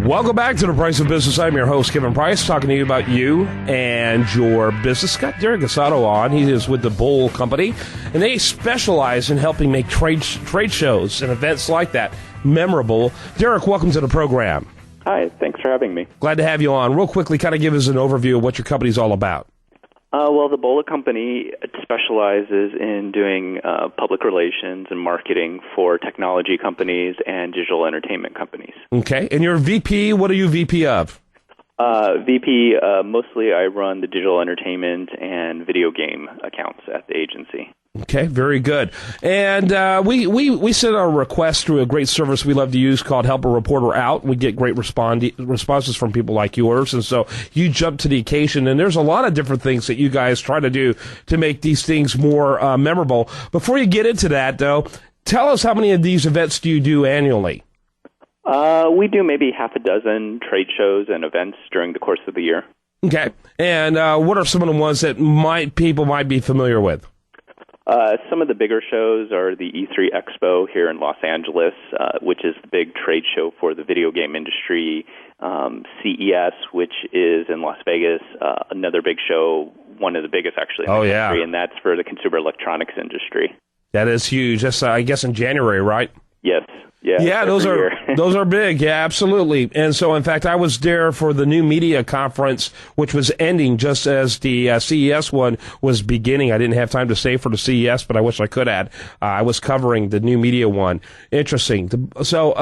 Welcome back to The Price of Business. I'm your host, Kevin Price, talking to you about you and your business. Got Derek Asato on. He is with the Bowl Company, and they specialize in helping make trade shows and events like that memorable. Derek, welcome to the program. Hi, thanks for having me. Glad to have you on. Real quickly, kind of give us an overview of what your company's all about. Well, the Bowl Company specializes in doing public relations and marketing for technology companies and digital entertainment companies. Okay, and you're VP. What are you VP of? VP, mostly I run the digital entertainment and video game accounts at the agency. Okay, very good. And we send our request through a great service we love to use called Help a Reporter Out. We get great responses from people like yours, and so you jump to the occasion. And there's a lot of different things that you guys try to do to make these things more memorable. Before you get into that, though, tell us how many of these events do you do annually? We do maybe half a dozen trade shows and events during the course of the year. Okay, and what are some of the ones that people might be familiar with? Some of the bigger shows are the E3 Expo here in Los Angeles, which is the big trade show for the video game industry. CES, which is in Las Vegas, another big show, one of the biggest actually in the country, and that's for the consumer electronics industry. That is huge. That's, I guess, in January, right? Yes. Yeah, those are big. Yeah, absolutely. And so, in fact, I was there for the new media conference, which was ending just as the CES one was beginning. I didn't have time to stay for the CES, but I wish I could have. I was covering the new media one. Interesting. So,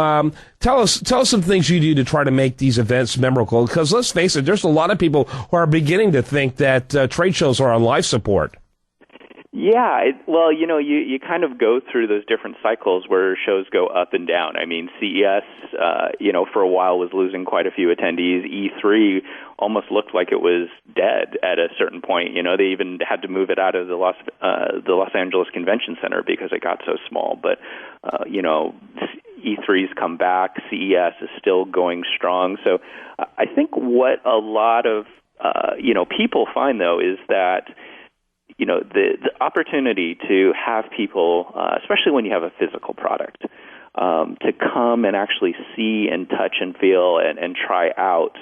tell us some things you do to try to make these events memorable. Because let's face it, there's a lot of people who are beginning to think that trade shows are on life support. Yeah, well, you kind of go through those different cycles where shows go up and down. I mean, CES, for a while was losing quite a few attendees. E3 almost looked like it was dead at a certain point. They even had to move it out of the Los Angeles Convention Center because it got so small. But, E3's come back. CES is still going strong. So I think what a lot of, people find, though, is that the opportunity to have people, especially when you have a physical product, to come and actually see and touch and feel and try out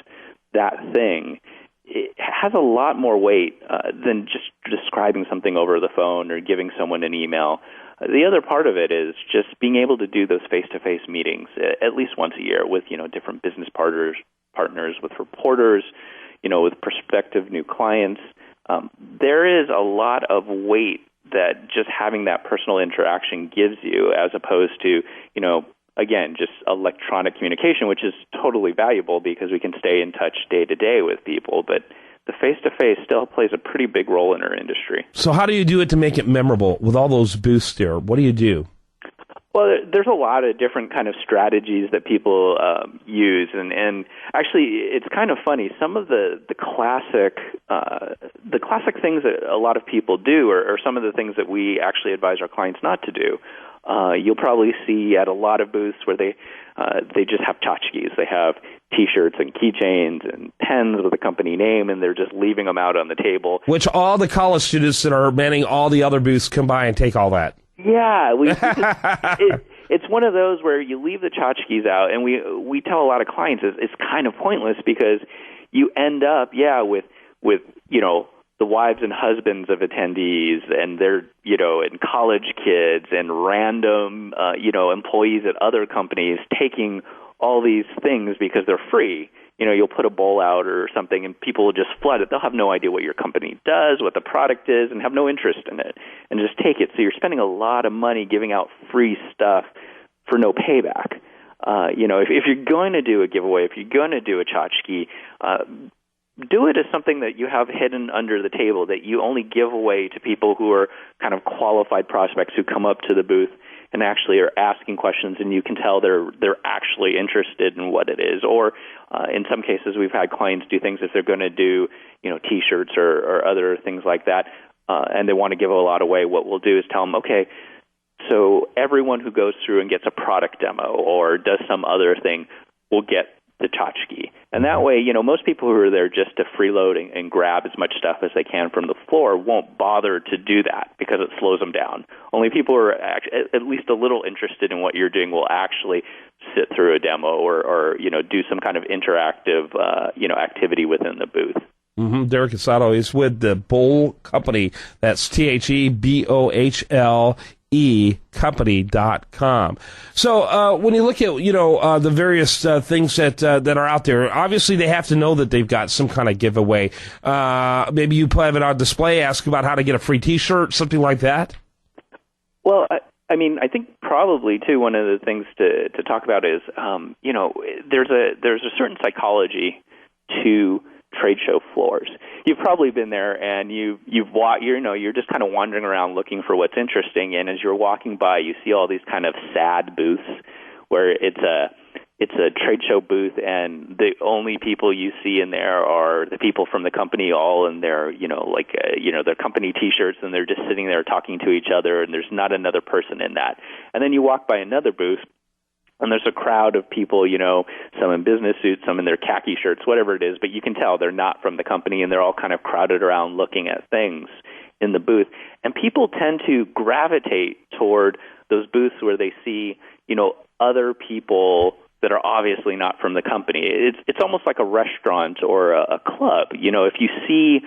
that thing, it has a lot more weight than just describing something over the phone or giving someone an email. The other part of it is just being able to do those face-to-face meetings at least once a year with, different business partners, with reporters, with prospective new clients. There is a lot of weight that just having that personal interaction gives you as opposed to, again, just electronic communication, which is totally valuable because we can stay in touch day to day with people. But the face-to-face still plays a pretty big role in our industry. So how do you do it to make it memorable with all those booths there? What do you do? Well, there's a lot of different kind of strategies that people use, and actually, it's kind of funny. Some of the classic things that a lot of people do are some of the things that we actually advise our clients not to do. You'll probably see at a lot of booths where they just have tchotchkes. They have T-shirts and keychains and pens with a company name, and they're just leaving them out on the table. Which all the college students that are manning all the other booths come by and take all that. Yeah, it's one of those where you leave the tchotchkes out, and we tell a lot of clients it's kind of pointless because you end up, with the wives and husbands of attendees, and their and college kids and random employees at other companies taking all these things because they're free. You'll put a bowl out or something, and people will just flood it. They'll have no idea what your company does, what the product is, and have no interest in it, and just take it. So you're spending a lot of money giving out free stuff for no payback. If you're going to do a giveaway, if you're going to do a tchotchke, do it as something that you have hidden under the table, that you only give away to people who are kind of qualified prospects who come up to the booth and actually are asking questions, and you can tell they're actually interested in what it is. Or in some cases, we've had clients do things if they're going to do T-shirts or other things like that, and they want to give a lot away. What we'll do is tell them, okay, so everyone who goes through and gets a product demo or does some other thing will get the tchotchke. And that way, most people who are there just to freeload and grab as much stuff as they can from the floor won't bother to do that because it slows them down. Only people who are at least a little interested in what you're doing will actually sit through a demo or do some kind of interactive, activity within the booth. Mm-hmm. Derek Asato is with the Bowl Company. That's THEBOHLE company.com. So when you look at the various things that are out there, obviously they have to know that they've got some kind of giveaway. Maybe you have it on display, ask about how to get a free T-shirt, something like that. Well, I think probably too one of the things to talk about is there's a certain psychology to trade show floors. You've probably been there, and you're just kind of wandering around looking for what's interesting. And as you're walking by, you see all these kind of sad booths where it's a trade show booth, and the only people you see in there are the people from the company, all in their their company T-shirts, and they're just sitting there talking to each other, and there's not another person in that. And then you walk by another booth, and there's a crowd of people, some in business suits, some in their khaki shirts, whatever it is, but you can tell they're not from the company, and they're all kind of crowded around looking at things in the booth. And people tend to gravitate toward those booths where they see, other people that are obviously not from the company. It's almost like a restaurant or a club. If you see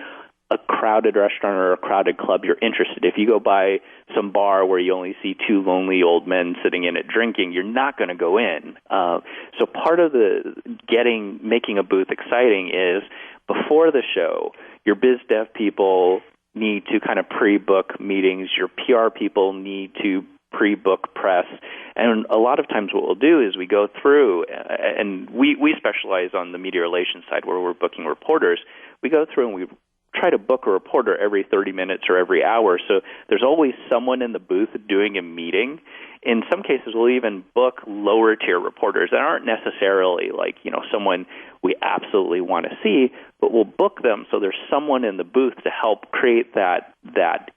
a crowded restaurant or a crowded club, you're interested. If you go by some bar where you only see two lonely old men sitting in it drinking, you're not going to go in. So part of making a booth exciting is before the show, your biz dev people need to kind of pre-book meetings. Your PR people need to pre-book press. And a lot of times what we'll do is we go through, and we specialize on the media relations side where we're booking reporters. We go through and we try to book a reporter every 30 minutes or every hour. So there's always someone in the booth doing a meeting. In some cases, we'll even book lower tier reporters that aren't necessarily like, someone we absolutely want to see, but we'll book them so there's someone in the booth to help create that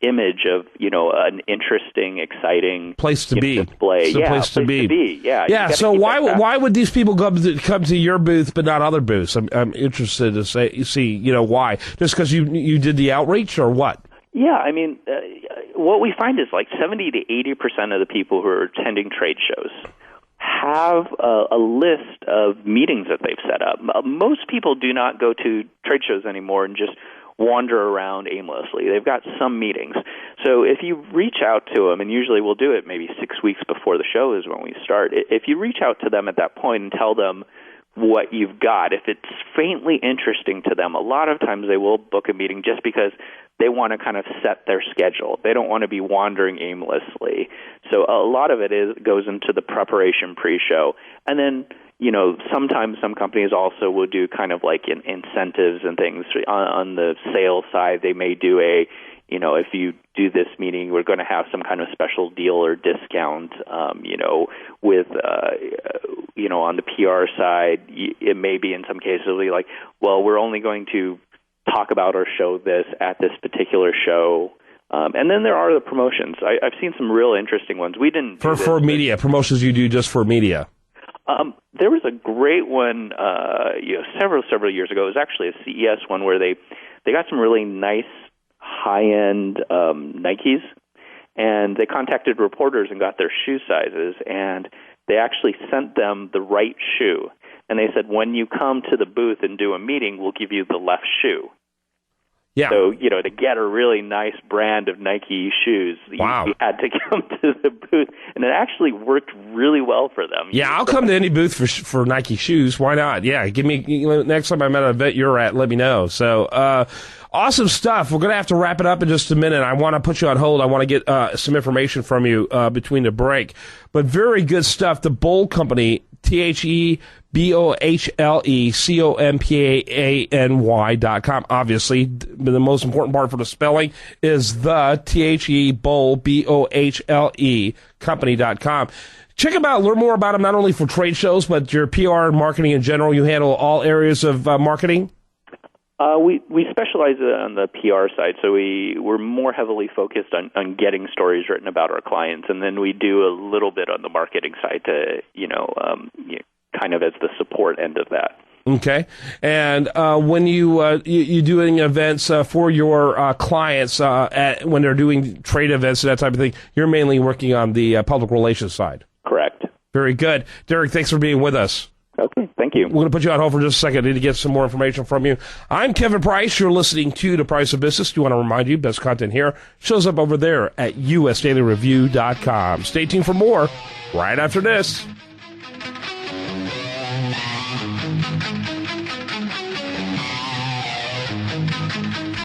image of, an interesting, exciting place to be. Display. It's a place to be. Yeah. So why would these people come to your booth but not other booths? I'm interested to see why. Just because you did the outreach or what? Yeah, what we find is like 70 to 80% of the people who are attending trade shows have a list of meetings that they've set up. Most people do not go to trade shows anymore and just wander around aimlessly. They've got some meetings. So if you reach out to them, and usually we'll do it maybe 6 weeks before the show is when we start, if you reach out to them at that point and tell them what you've got, if it's faintly interesting to them, a lot of times they will book a meeting just because they want to kind of set their schedule. They don't want to be wandering aimlessly. So a lot of it goes into the preparation pre-show. And then, sometimes some companies also will do kind of like incentives and things. On the sales side, they may do if you do this meeting, we're going to have some kind of special deal or discount, with, on the PR side, it may be in some cases like, well, we're only going to talk about or show this at this particular show. And then there are the promotions. I've seen some real interesting ones. We didn't for media promotions. You do just for media. There was a great one, several years ago. It was actually a CES one where they got some really nice high-end Nikes, and they contacted reporters and got their shoe sizes, and they actually sent them the right shoe. And they said, when you come to the booth and do a meeting, we'll give you the left shoe. Yeah. So, to get a really nice brand of Nike shoes, wow, you had to come to the booth, and it actually worked really well for them. Yeah, I'll come to any booth for Nike shoes. Why not? Yeah, give me, next time I'm at an event you're at, let me know. So, awesome stuff. We're going to have to wrap it up in just a minute. I want to put you on hold. I want to get some information from you between the break. But very good stuff. The Bowl Company, THEBOHLECOMPANY.com. Obviously, the most important part for the spelling is the THEBOHLE company.com. Check them out, learn more about them, not only for trade shows, but your PR and marketing in general. You handle all areas of marketing? We specialize on the PR side, so we're more heavily focused on getting stories written about our clients, and then we do a little bit on the marketing side to, kind of as the support end of that. Okay. And when you doing events for your clients when they're doing trade events and that type of thing, you're mainly working on the public relations side. Correct. Very good. Derek, thanks for being with us. Okay, thank you. We're going to put you on hold for just a second. I need to get some more information from you. I'm Kevin Price. You're listening to The Price of Business. Do want to remind you, best content here shows up over there at usdailyreview.com. Stay tuned for more right after this.